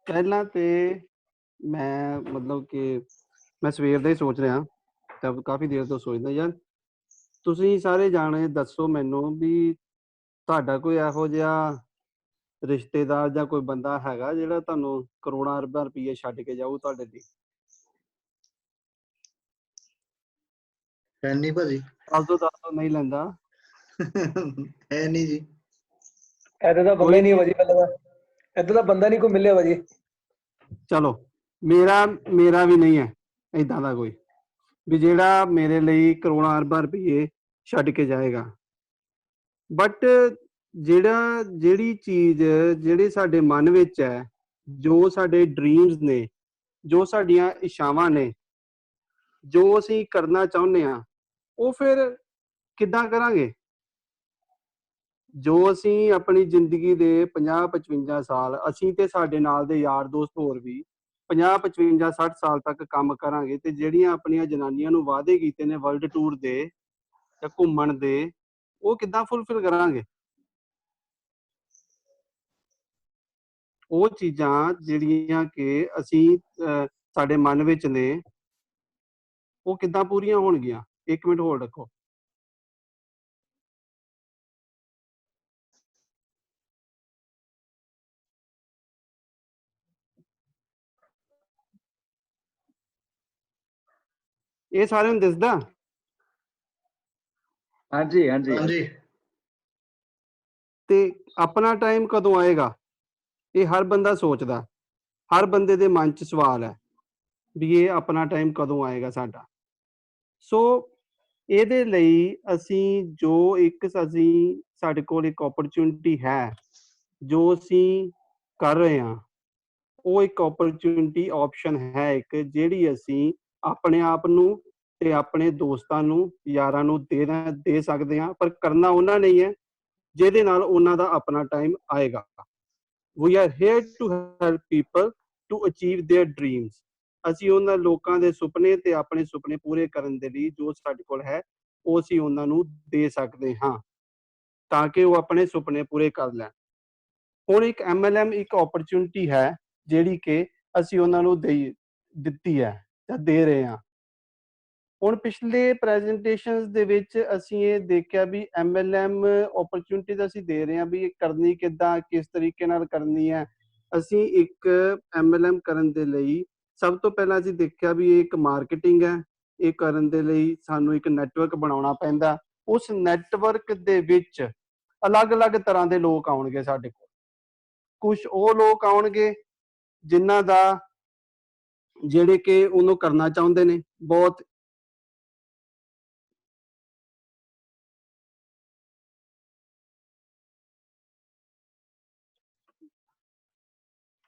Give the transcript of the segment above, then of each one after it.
ਪਹਿਲਾਂ ਤੇ ਮੈਂ ਮਤਲਬ ਕਿ ਮੈਂ ਸਵੇਰ ਦਾ ਹੀ ਸੋਚ ਰਿਹਾ, ਤਾਂ ਕਾਫੀ ਦੇਰ ਤੋਂ ਸੋਚਦਾ ਯਾਰ। ਤੁਸੀਂ ਸਾਰੇ ਜਾਣੇ ਦੱਸੋ ਮੈਨੂੰ ਵੀ ਤੁਹਾਡਾ ਕੋਈ ਇਹੋ ਜਿਹਾ ਰਿਸ਼ਤੇਦਾਰ ਜਾਂ ਕੋਈ ਬੰਦਾ ਹੈਗਾ ਜਿਹੜਾ ਤੁਹਾਨੂੰ ਕਰੋੜਾਂ ਅਰਬਾਂ ਰੁਪਏ ਛੱਡ ਕੇ ਜਾਊ ਤੁਹਾਡੇ ਲਈ? ਹੈ ਨਹੀਂ ਭਾਜੀ। ਦੱਸ ਦੋ ਨਹੀਂ ਲੈਂਦਾ। ਹੈ ਨਹੀਂ ਜੀ। ਏਦਾਂ ਦਾ ਬੰਦਾ ਕੋਈ ਹੀ ਨਹੀਂ ਨਹੀਂ। ਭਾਜੀ, ਮਤਲਬ ਏਦਾਂ ਦਾ ਬੰਦਾ ਨਹੀਂ ਕੋਈ ਮਿਲਿਆ ਭਾਜੀ। ਚਲੋ ਮੇਰਾ ਵੀ ਨਹੀਂ ਹੈ ਏਦਾਂ ਦਾ ਕੋਈ ਵੀ ਜਿਹੜਾ ਮੇਰੇ ਲਈ ਕਰੋੜਾਂ ਅਰਬਾਂ ਰੁਪਏ ਛੱਡ ਕੇ ਜਾਏਗਾ। ਬਟ ਜਿਹੜੀ ਚੀਜ਼ ਜਿਹੜੇ ਸਾਡੇ ਮਨ ਵਿੱਚ ਹੈ, ਜੋ ਸਾਡੇ ਡ੍ਰੀਮਸ ਨੇ, ਜੋ ਸਾਡੀਆਂ ਇੱਛਾਵਾਂ ਨੇ, ਜੋ ਅਸੀਂ ਕਰਨਾ ਚਾਹੁੰਦੇ ਹਾਂ, ਉਹ ਫਿਰ ਕਿੱਦਾਂ ਕਰਾਂਗੇ? ਜੋ ਅਸੀਂ ਆਪਣੀ ਜ਼ਿੰਦਗੀ ਦੇ 50-55 ਸਾਲ, ਅਸੀਂ ਤੇ ਸਾਡੇ ਨਾਲ ਦੇ ਯਾਰ ਦੋਸਤ ਹੋਰ ਵੀ 50-55-60 ਸਾਲ ਤੱਕ ਕੰਮ ਕਰਾਂਗੇ, ਤੇ ਜਿਹੜੀਆਂ ਆਪਣੀਆਂ ਜਨਾਨੀਆਂ ਨੂੰ ਵਾਅਦੇ ਕੀਤੇ ਨੇ ਵਰਲਡ ਟੂਰ ਦੇ ਜਾਂ ਘੁੰਮਣ ਦੇ, ਉਹ ਕਿੱਦਾਂ ਫੁੱਲਫਿਲ ਕਰਾਂਗੇ? ਉਹ ਚੀਜ਼ਾਂ ਜਿਹੜੀਆਂ ਕਿ ਅਸੀਂ ਸਾਡੇ ਮਨ ਵਿੱਚ ਨੇ, ਉਹ ਕਿੱਦਾਂ ਪੂਰੀਆਂ ਹੋਣਗੀਆਂ? 1 ਮਿੰਟ ਹੋਲਡ ਰੱਖੋ। ਇਹ ਸਾਰਿਆਂ ਨੂੰ ਦਿਸਦਾ? ਹਾਂਜੀ ਹਾਂਜੀ ਹਾਂਜੀ। ਤੇ ਆਪਣਾ ਟਾਈਮ ਕਦੋਂ ਆਏਗਾ, ਇਹ ਹਰ ਬੰਦਾ ਸੋਚਦਾ। ਹਰ ਬੰਦੇ ਦੇ ਮਨ 'ਚ ਸਵਾਲ ਹੈ ਵੀ ਇਹ ਆਪਣਾ ਟਾਈਮ ਕਦੋਂ ਆਏਗਾ ਸਾਡਾ। ਸੋ ਇਹਦੇ ਲਈ ਅਸੀਂ ਸਾਡੇ ਕੋਲ ਇੱਕ ਓਪਰਚੁਨਿਟੀ ਹੈ, ਜੋ ਅਸੀਂ ਕਰ ਰਹੇ ਹਾਂ, ਉਹ ਇੱਕ ਓਪਰਚੁਨਿਟੀ ਆਪਸ਼ਨ ਹੈ ਇੱਕ, ਜਿਹੜੀ ਅਸੀਂ ਆਪਣੇ ਆਪ ਨੂੰ ਤੇ ਆਪਣੇ ਦੋਸਤਾਂ ਨੂੰ, ਯਾਰਾਂ ਨੂੰ ਦੇ ਸਕਦੇ ਹਾਂ। ਪਰ ਕਰਨਾ ਉਹਨਾਂ ਨੇ ਹੀ ਹੈ ਜਿਹਦੇ ਨਾਲ ਉਹਨਾਂ ਦਾ ਆਪਣਾ ਟਾਈਮ ਆਏਗਾ। We are here to help people to achieve their dreams. ਅਸੀਂ ਉਹਨਾਂ ਲੋਕਾਂ ਦੇ ਸੁਪਨੇ ਤੇ ਆਪਣੇ ਸੁਪਨੇ ਪੂਰੇ ਕਰਨ ਦੇ ਲਈ ਜੋ ਸਾਡੇ ਕੋਲ ਹੈ, ਉਹ ਅਸੀਂ ਉਹਨਾਂ ਨੂੰ ਦੇ ਸਕਦੇ ਹਾਂ, ਤਾਂ ਕਿ ਉਹ ਆਪਣੇ ਸੁਪਨੇ ਪੂਰੇ ਕਰ ਲੈਣ। ਹੁਣ ਇੱਕ MLM ਇੱਕ ਓਪਰਚੁਨਿਟੀ ਹੈ ਜਿਹੜੀ ਕਿ ਅਸੀਂ ਉਹਨਾਂ ਨੂੰ ਦਿੱਤੀ ਹੈ ਜਾਂ ਦੇ ਰਹੇ ਹਾਂ। ਹੁਣ ਪਿਛਲੇ ਪ੍ਰੈਜੈਂਟੇਸ਼ਨਸ ਦੇ ਵਿੱਚ ਅਸੀਂ ਇਹ ਦੇਖਿਆ ਵੀ MLM ਓਪਰਚੁਨਿਟੀਜ਼ ਅਸੀਂ ਦੇ ਰਹੇ ਹਾਂ, ਵੀ ਇਹ ਕਰਨੀ ਕਿੱਦਾਂ, ਕਿਸ ਤਰੀਕੇ ਨਾਲ ਕਰਨੀ ਹੈ। ਅਸੀਂ ਇੱਕ MLM ਕਰਨ ਦੇ ਲਈ ਸਭ ਤੋਂ ਪਹਿਲਾਂ ਅਸੀਂ ਦੇਖਿਆ ਵੀ ਇਹ ਇੱਕ ਮਾਰਕੀਟਿੰਗ ਹੈ। ਇਹ ਕਰਨ ਦੇ ਲਈ ਸਾਨੂੰ ਇੱਕ ਨੈਟਵਰਕ ਬਣਾਉਣਾ ਪੈਂਦਾ। ਉਸ ਨੈਟਵਰਕ ਦੇ ਵਿੱਚ ਅਲੱਗ-ਅਲੱਗ ਤਰ੍ਹਾਂ ਦੇ ਲੋਕ ਆਉਣਗੇ ਸਾਡੇ ਕੋਲ। ਕੁਛ ਉਹ ਲੋਕ ਆਉਣਗੇ ਜਿਨ੍ਹਾਂ ਦਾ ਜਿਹੜੇ ਕਿ ਉਹਨੂੰ ਕਰਨਾ ਚਾਹੁੰਦੇ ਨੇ ਬਹੁਤ।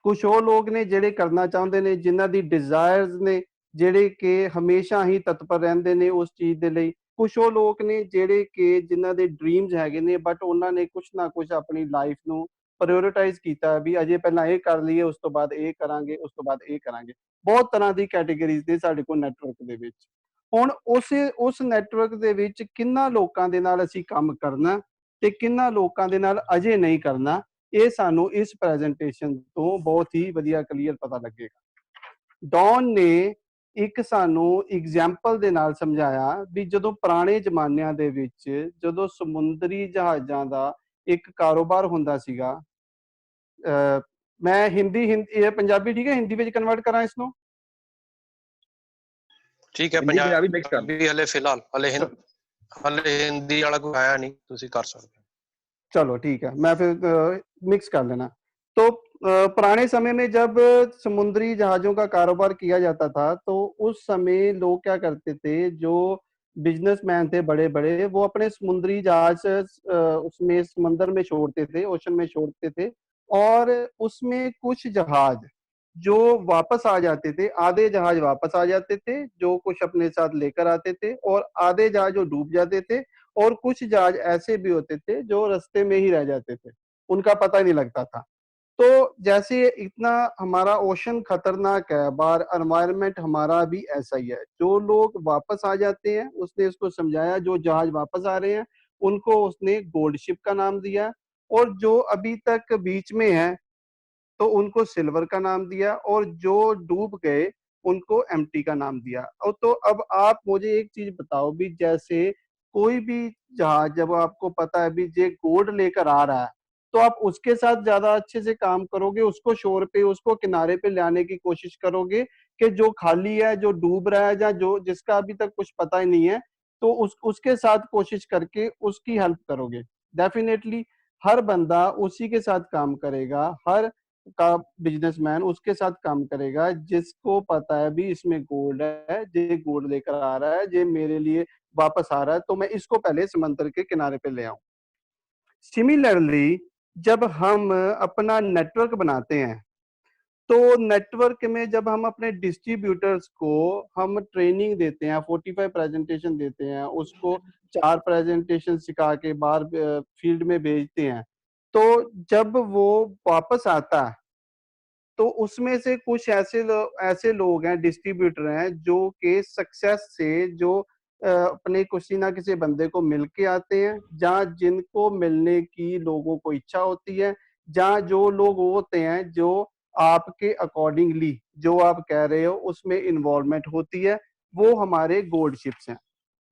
ਕੁਛ ਉਹ ਲੋਕ ਨੇ ਜਿਹੜੇ ਕਰਨਾ ਚਾਹੁੰਦੇ ਨੇ, ਜਿਨ੍ਹਾਂ ਦੀ ਡਿਜ਼ਾਇਰਸ ਨੇ, ਜਿਹੜੇ ਕਿ ਹਮੇਸ਼ਾ ਹੀ ਤਤਪਰ ਰਹਿੰਦੇ ਨੇ ਉਸ ਚੀਜ਼ ਦੇ ਲਈ। ਕੁਛ ਉਹ ਲੋਕ ਨੇ ਜਿਹੜੇ ਕਿ ਜਿਨ੍ਹਾਂ ਦੇ ਡ੍ਰੀਮਸ ਹੈਗੇ ਨੇ, ਬਟ ਉਹਨਾਂ ਨੇ ਕੁਛ ਨਾ ਕੁਛ ਆਪਣੀ ਲਾਈਫ ਨੂੰ ਪ੍ਰਾਇਓਰੀਟਾਈਜ਼ ਕੀਤਾ ਵੀ ਅਜੇ ਪਹਿਲਾਂ ਇਹ ਕਰ ਲਈਏ, ਉਸ ਤੋਂ ਬਾਅਦ ਇਹ ਕਰਾਂਗੇ, ਉਸ ਤੋਂ ਬਾਅਦ ਇਹ ਕਰਾਂਗੇ। ਬਹੁਤ ਤਰ੍ਹਾਂ ਦੀ ਕੈਟੇਗਰੀਜ਼ ਨੇ ਸਾਡੇ ਕੋਲ ਨੈਟਵਰਕ ਦੇ ਵਿੱਚ। ਹੁਣ ਉਸ ਨੈਟਵਰਕ ਦੇ ਵਿੱਚ ਕਿੰਨਾ ਲੋਕਾਂ ਦੇ ਨਾਲ ਅਸੀਂ ਕੰਮ ਕਰਨਾ ਤੇ ਕਿੰਨਾ ਲੋਕਾਂ ਦੇ ਨਾਲ ਅਜੇ ਨਹੀਂ ਕਰਨਾ, ਇਹ ਸਾਨੂੰ ਇਸ ਪ੍ਰੈਜੈਂਟੇਸ਼ਨ ਤੋਂ ਬਹੁਤ ਹੀ ਵਧੀਆ ਕਲੀਅਰ ਪਤਾ ਲੱਗੇਗਾ। ਡੌਨ ਨੇ ਇੱਕ ਸਾਨੂੰ ਐਗਜ਼ਾਮਪਲ ਦੇ ਨਾਲ ਸਮਝਾਇਆ ਵੀ ਜਦੋਂ ਪੁਰਾਣੇ ਜ਼ਮਾਨਿਆਂ ਦੇ ਵਿੱਚ ਜਦੋਂ ਸਮੁੰਦਰੀ ਜਹਾਜ਼ਾਂ ਦਾ ਇੱਕ ਕਾਰੋਬਾਰ ਹੁੰਦਾ ਸੀਗਾ, ਮੈਂ ਇਹ ਪੰਜਾਬੀ ਠੀਕ ਹੈ, ਹਿੰਦੀ ਵਿੱਚ ਕਨਵਰਟ ਕਰਾਂ ਇਸ ਨੂੰ? ਠੀਕ ਹੈ, ਪੰਜਾਬੀ ਹਲੇ ਫਿਲਹਾਲ ਹਲੇ ਹਿੰਦੀ ਵਾਲਾ ਕੋਈ ਆਇਆ ਨਹੀਂ, ਤੁਸੀਂ ਕਰ ਸਕਦੇ ਹੋ। चलो ठीक है, मैं फिर मिक्स कर लेना। तो पुराने समय में जब समुद्री जहाज़ों का कारोबार किया जाता था, तो उस समय लोग क्या करते थे, जो बिजनेसमैन थे बड़े बड़े, वो अपने समुद्री जहाज उसमें समंदर में छोड़ते थे, ओशन में छोड़ते थे, और उसमें कुछ जहाज जो वापस आ जाते थे, आधे जहाज वापस आ जाते थे जो कुछ अपने साथ लेकर आते थे, और आधे जहाज जो डूब जाते थे, और कुछ जहाज ऐसे भी होते थे जो रास्ते में ही रह जाते थे, उनका पता ही नहीं लगता था। तो जैसे इतना हमारा ओशन खतरनाक है, बाहर एनवायरनमेंट हमारा भी ऐसा ही है। जो लोग वापस आ जाते हैं, उसने इसको समझाया, जो जहाज वापस आ रहे हैं उनको उसने गोल्ड शिप का नाम दिया, और जो अभी तक बीच में है तो उनको सिल्वर का नाम दिया, और जो डूब गए उनको एम्प्टी का नाम दिया। और तो अब आप मुझे एक चीज बताओ भी, जैसे कोई भी जहाज जब आपको पता है भी ये गोल्ड लेकर आ रहा है, तो आप उसके साथ ज्यादा अच्छे से काम करोगे, उसको शोर पे, उसको किनारे पे लाने की कोशिश करोगे, कि जो खाली है, जो डूब रहा है, या जो जिसका अभी तक कुछ पता ही नहीं है, तो उसके साथ कोशिश करके उसकी हेल्प करोगे। डेफिनेटली हर बंदा उसी के साथ काम करेगा, हर का बिजनेसमैन उसके साथ काम करेगा जिसको पता है भी इसमें गोल्ड है, ये गोल्ड लेकर आ रहा है, ये मेरे लिए वापस आ रहा है, तो मैं इसको पहले समंदर के किनारे पे ले आऊं। सिमिलरली जब हम अपना नेटवर्क बनाते हैं, तो नेटवर्क में जब हम अपने डिस्ट्रीब्यूटर्स को हम ट्रेनिंग देते हैं, 45 प्रेजेंटेशन देते हैं, उसको 4 प्रेजेंटेशन सिखा के बाहर फील्ड में भेजते हैं, तो जब वो वापस आता है, तो उसमें से कुछ ऐसे लोग हैं, डिस्ट्रीब्यूटर हैं, जो कि सक्सेस से जो अपने किसी ना किसी बंदे को मिल के आते हैं, जहाँ जिनको मिलने की लोगों को इच्छा होती है, जहाँ जो लोग वो होते हैं जो आपके अकॉर्डिंगली जो आप कह रहे हो उसमें इन्वॉल्वमेंट होती है, वो हमारे गोल्ड शिप्स हैं।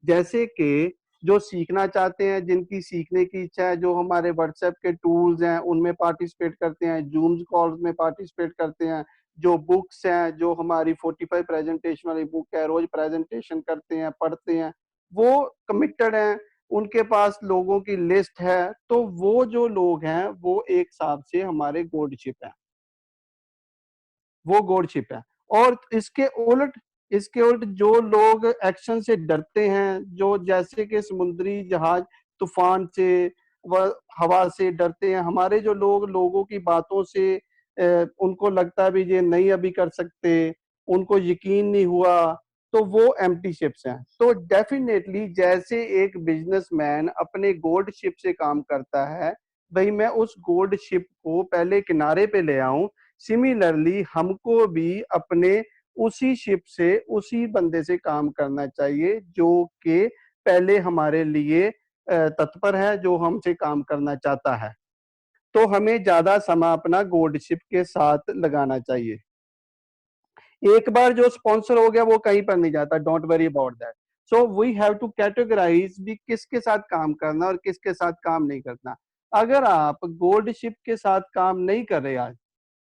जैसे कि जो सीखना चाहते हैं, जिनकी सीखने की इच्छा है, जो हमारे व्हाट्सएप के टूल्स हैं उनमें पार्टिसिपेट करते हैं, जूम कॉल्स में पार्टिसिपेट करते हैं, जो बुक्स हैं, जो हमारी 45 प्रेजेंटेशन वाली बुक है, रोज प्रेजेंटेशन करते हैं, पढ़ते हैं, वो कमिटेड हैं, उनके पास लोगों की लिस्ट है, तो वो जो लोग हैं वो एक हिसाब से हमारे गोल्डशिप है, वो गॉडशिप है। और इसके उल्ट जो लोग एक्शन से डरते हैं, जो जैसे कि समुद्री जहाज तूफान से व हवा से डरते हैं, हमारे जो लोग लोगों की बातों से उनको लगता है भी ये नहीं अभी कर सकते, उनको यकीन नहीं हुआ, तो वो एम्प्टी शिप्स हैं। तो डेफिनेटली जैसे एक बिजनेसमैन अपने गोल्ड शिप से काम करता है, भाई मैं उस गोल्ड शिप को पहले किनारे पे ले आऊं, सिमिलरली हमको भी अपने उसी शिप से, उसी बंदे से काम करना चाहिए जो कि पहले हमारे लिए तत्पर है, जो हमसे काम करना चाहता है। तो हमें ज्यादा समय अपना गोल्ड शिप के साथ लगाना चाहिए। एक बार जो स्पॉन्सर हो गया वो कहीं पर नहीं जाता, don't worry about that. So we have to categorize भी किसके साथ काम करना और किसके साथ काम नहीं करना। अगर आप गोल्ड शिप के साथ काम नहीं कर रहे आज,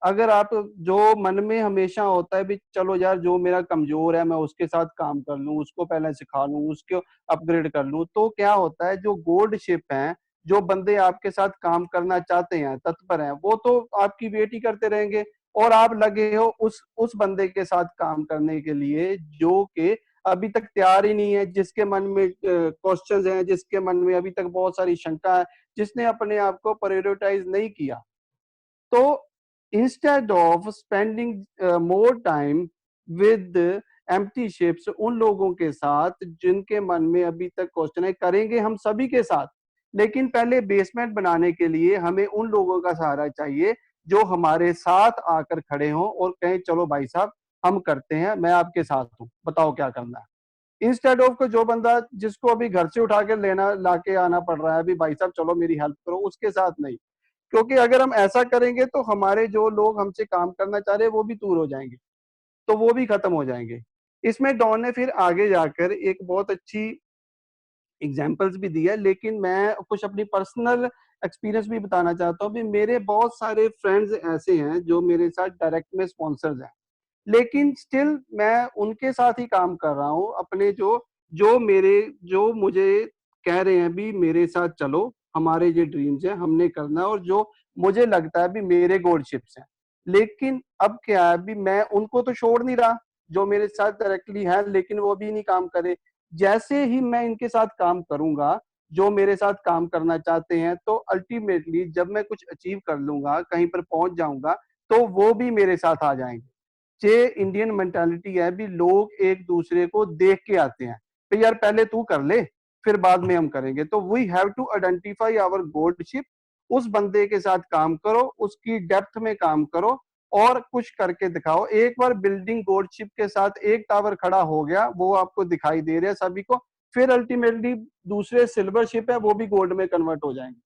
अगर आप जो मन में हमेशा होता है भी चलो यार जो मेरा कमजोर है मैं उसके साथ काम कर लूं, उसको पहले सिखा लूं, उसको अपग्रेड कर लूं, तो क्या होता है जो गोल्ड शिप है, जो बंदे आपके साथ काम करना चाहते हैं, तत्पर हैं, वो तो आपकी वेट ही करते रहेंगे, और आप लगे हो उस बंदे के साथ काम करने के लिए जो कि अभी तक तैयार ही नहीं है, जिसके मन में क्वेश्चंस हैं, जिसके मन में अभी तक बहुत सारी शंका है, जिसने अपने आप को प्रायोरिटाइज नहीं किया। तो instead of spending more time with empty ships, उन लोगों के साथ जिनके मन में अभी तक क्वेश्चन है, करेंगे हम सभी के साथ, लेकिन पहले बेसमेंट बनाने के लिए हमें उन लोगों का सहारा चाहिए जो हमारे साथ आकर खड़े हों और कहें चलो भाई साहब हम करते हैं, मैं आपके साथ हूं, बताओ क्या करना है। इंस्टेड ऑफ को जो बंदा जिसको अभी घर से उठा के लेना लाके आना पड़ रहा है, अभी भाई साहब चलो मेरी हेल्प करो, उसके साथ नहीं। क्योंकि अगर हम ऐसा करेंगे तो हमारे जो लोग हमसे काम करना चाह रहे हैं वो भी दूर हो जाएंगे, तो वो भी खत्म हो जाएंगे। इसमें डॉन ने फिर आगे जाकर एक बहुत अच्छी एग्जाम्पल्स भी दी है, लेकिन मैं कुछ अपनी पर्सनल एक्सपीरियंस भी बताना चाहता हूँ भी मेरे बहुत सारे फ्रेंड्स ऐसे हैं जो मेरे साथ डायरेक्ट में स्पॉन्सर्स हैं, लेकिन स्टिल मैं उनके साथ ही काम कर रहा हूँ, अपने जो जो मेरे जो मुझे कह रहे हैं भी मेरे साथ चलो, हमारे ये ड्रीम्स हैं, हमने करना है, और जो मुझे लगता है भी मेरे गोल्ड शिप्स हैं। लेकिन अब क्या है भी मैं उनको तो छोड़ नहीं रहा जो मेरे साथ डायरेक्टली है, लेकिन वो भी नहीं काम करे। जैसे ही मैं इनके साथ काम करूंगा, जो मेरे साथ काम करना चाहते हैं, तो अल्टीमेटली जब मैं कुछ अचीव कर लूंगा, कहीं पर पहुंच जाऊंगा, तो वो भी मेरे साथ आ जाएंगे। ये इंडियन मेंटालिटी है भी लोग एक दूसरे को देख के आते हैं, तो यार पहले तू कर ले फिर बाद में हम करेंगे। तो we have to identify our gold ship, उस बंदे के साथ काम करो, उसकी डेप्थ में काम करो और कुछ करके दिखाओ। एक बार बिल्डिंग गोल्डशिप के साथ एक टावर खड़ा हो गया, वो आपको दिखाई दे रहा है सभी को, फिर अल्टीमेटली दूसरे सिल्वर शिप है वो भी गोल्ड में कन्वर्ट हो जाएंगे।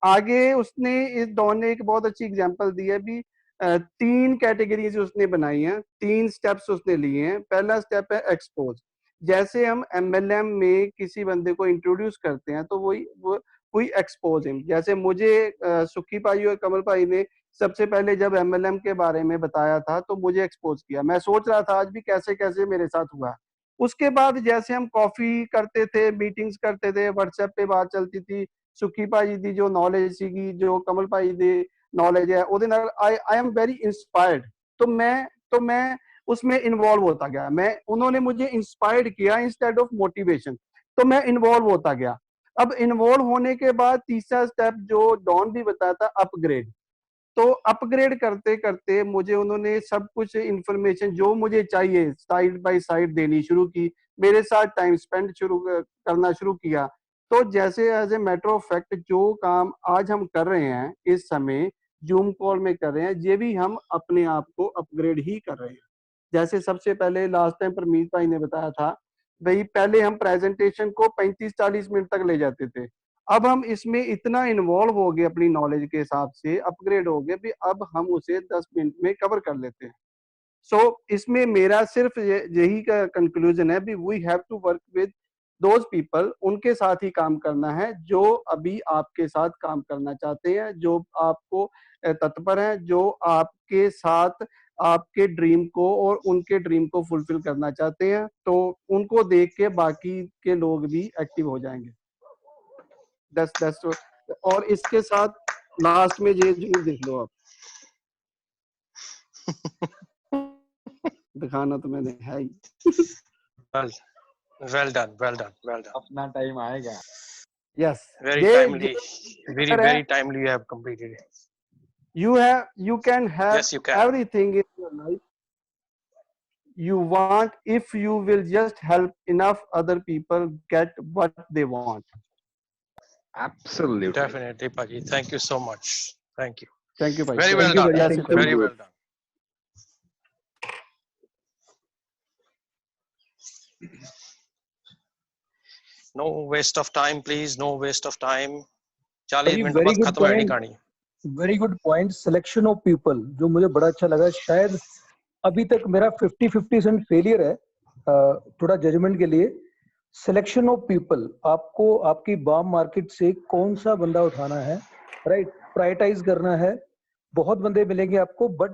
आगे उसने इस डॉन ने एक बहुत अच्छी एग्जांपल दी है भी, तीन कैटेगरीज उसने बनाई हैं, तीन स्टेप्स उसने लिए हैं। पहला स्टेप है एक्सपोज। जैसे हम एमएलएम में किसी बंदे को इंट्रोड्यूस करते हैं तो वही एक्सपोज हिम। जैसे मुझे सुखी भाई और कमल भाई ने सबसे पहले जब एमएलएम के बारे में बताया था तो मुझे एक्सपोज किया। मैं सोच रहा था आज भी कैसे कैसे मेरे साथ हुआ। उसके बाद जैसे हम कॉफी करते थे, मीटिंग्स करते थे, व्हाट्सएप पे बात चलती थी, सुखी भाई दी जो नॉलेज सीगी, जो कमल भाई दी नॉलेज है, ਉਹਦੇ ਨਾਲ आई एम वेरी इंस्पायर्ड। तो मैं उसमें इन्वॉल्व होता गया। मैं उन्होंने मुझे इंस्पायर्ड किया इंस्टेड ऑफ मोटिवेशन, तो मैं इन्वॉल्व होता गया। अब इन्वॉल्व होने के बाद तीसरा स्टेप जो डॉन भी बताया था, अपग्रेड। तो अपग्रेड करते करते मुझे उन्होंने सब कुछ इंफॉर्मेशन जो मुझे चाहिए साइड बाय साइड देनी शुरू की, मेरे साथ टाइम स्पेंड करना शुरू किया। तो जैसे as a matter of fact जो काम आज हम कर रहे हैं इस समय जूम कॉल में कर रहे हैं, ये भी हम अपने आप को अपग्रेड ही कर रहे हैं। जैसे सबसे पहले लास्ट टाइम परमीत भाई ने बताया था, भाई पहले हम प्रेजेंटेशन को 35-40 मिनट तक ले जाते थे। अब हम इसमें इतना इन्वॉल्व हो गए अपनी नॉलेज के हिसाब से, अपग्रेड हो गए भी अब हम उसे 10 मिनट में कवर कर लेते हैं। सो इसमें मेरा सिर्फ यही का कंक्लूजन है भी we have to work with those people, उनके साथ ही काम करना है जो अभी आपके साथ काम करना चाहते हैं, जो आपको तत्पर हैं, जो आपके साथ आपके ड्रीम को और उनके ड्रीम को फुलफिल करना चाहते हैं। तो उनको देख के बाकी के लोग भी एक्टिव हो जाएंगे। दस और इसके साथ लास्ट में ये जरूर देख लो आप। दिखाना तो मैंने है ही। well done. अपना टाइम आएगा। Yes. Very timely. Very timely you have completed it. You can have Yes, you can. everything in your life you want if you will just help enough other people get what they want. Absolutely. Definitely, Paji. Thank you so much. Thank you. Thank you, bhai. Very well Thank you, done. Bhaji. Yes, Thank you. Very well done. No waste of time, please. No waste of time. 40 minute very बाद good खत्म हो जानी point. कहानी। Very good point, selection of people, जो मुझे बड़ा अच्छा लगा। शायद अभी तक मेरा 50-50% फेलियर है थोड़ा जजमेंट के लिए। सिलेक्शन ऑफ पीपल, आपको आपकी बाम मार्केट से कौन सा बंदा उठाना है, राइट, प्रायोरिटाइज करना है। बहुत बंदे मिलेंगे आपको, बट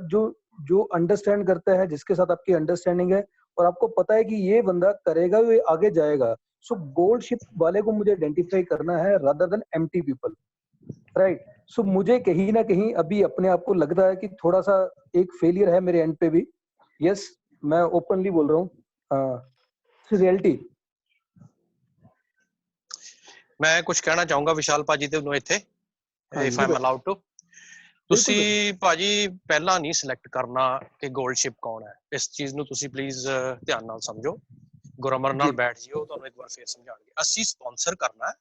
जो अंडरस्टैंड करता है, जिसके साथ आपकी अंडरस्टैंडिंग है और आपको पता है कि ये बंदा करेगा, ये आगे जाएगा। सो गोल्ड शिप वाले को मुझे आइडेंटिफाई करना है rather than empty people, right. So मुझे कहीं ना कहीं अभी अपने आप को लगता है कि थोड़ा सा एक फेलियर है मेरे एंड पे भी। यस, मैं ओपनली बोल रहा हूँ, रियलिटी। मैं कुछ कहना चाहूंगा विशाल भाजी ਤੇ ਨੂੰ ਇੱਥੇ, if I'm allowed to। ਤੁਸੀਂ ਭਾਜੀ ਪਹਿਲਾਂ ਨਹੀਂ ਸਿਲੈਕਟ ਕਰਨਾ ਕਿ ਗੋਲਡ ਸ਼ਿਪ ਕੌਣ ਹੈ। ਇਸ ਚੀਜ਼ ਨੂੰ ਤੁਸੀਂ ਪਲੀਜ਼ ਧਿਆਨ ਨਾਲ ਸਮਝੋ। ਗੁਰਮਰ ਨਾਲ ਬੈਠ ਜਿਓ, ਤੁਹਾਨੂੰ ਇੱਕ ਵਾਰ ਫੇਰ ਸਮਝਾਣਗੇ। ਅਸੀਂ ਸਪਾਂਸਰ ਕਰਨਾ ਹੈ,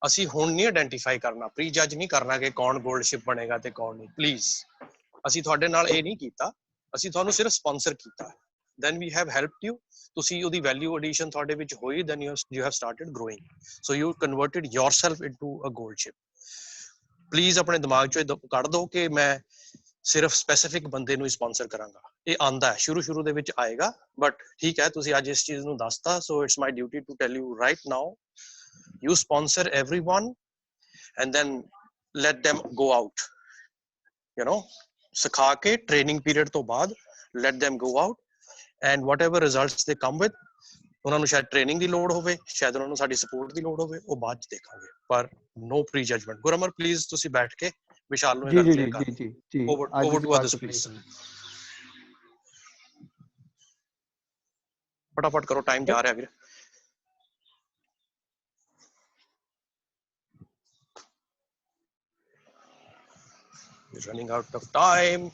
ਅਸੀਂ ਹੁਣ ਨਹੀਂ ਆਇਡੈਂਟੀਫਾਈ ਕਰਨਾ, ਪ੍ਰੀ ਜੱਜ ਨਹੀਂ ਕਰਨਾ ਕਿ ਕੌਣ ਗੋਲਡ ਸ਼ਿਪ ਬਣੇਗਾ ਤੇ ਕੌਣ ਨਹੀਂ। ਪਲੀਜ਼, ਅਸੀਂ ਤੁਹਾਡੇ ਨਾਲ ਇਹ ਨਹੀਂ ਕੀਤਾ, ਅਸੀਂ ਤੁਹਾਨੂੰ ਸਿਰਫ ਸਪਾਂਸਰ ਕੀਤਾ। then we have helped you, ਤੁਸੀਂ ਉਹਦੀ ਵੈਲਿਊ ਐਡੀਸ਼ਨ ਤੁਹਾਡੇ ਵਿੱਚ ਹੋਈ, then you have started growing, so you converted yourself into a gold ship। Please ਆਪਣੇ ਦਿਮਾਗ ਚੋਂ ਇਹ ਕੱਢ ਦਿਓ ਕਿ ਮੈਂ ਸਿਰਫ ਸਪੈਸੀਫਿਕ ਬੰਦੇ ਨੂੰ ਸਪਾਂਸਰ ਕਰਾਂਗਾ। ਇਹ ਆਂਦਾ ਹੈ, ਸ਼ੁਰੂ ਦੇ ਵਿੱਚ ਆਏਗਾ, ਬਟ ਠੀਕ ਹੈ, ਤੁਸੀਂ ਅੱਜ ਇਸ ਚੀਜ਼ ਨੂੰ ਦੱਸਤਾ, so it's my duty to tell you right now, you sponsor everyone and then let them go out, you know, ਸਿਖਾ ਕੇ ਟ੍ਰੇਨਿੰਗ ਪੀਰੀਅਡ ਤੋਂ ਬਾਅਦ let them go out and whatever results they come with, ਉਹਨਾਂ ਨੂੰ ਸ਼ਾਇਦ training ਦੀ ਲੋੜ ਹੋਵੇ, ਸ਼ਾਇਦ ਉਹਨਾਂ ਨੂੰ ਸਾਡੀ ਸਪੋਰਟ ਦੀ ਲੋੜ ਹੋਵੇ, ਉਹ ਬਾਅਦ ਚ ਦੇਖਾਂਗੇ, ਪਰ no pre judgment। ਗੁਰਮਰ ਪਲੀਜ਼ ਤੁਸੀਂ ਬੈਠ ਕੇ ਵਿਸ਼ਾਲ ਨੂੰ ਇਹ ਗੱਲ ਕਲੀਅਰ ਕਰ ਦਿਓ। जी over to others please। फटाफट करो, टाइम जा रहा है वीर। Running out of time।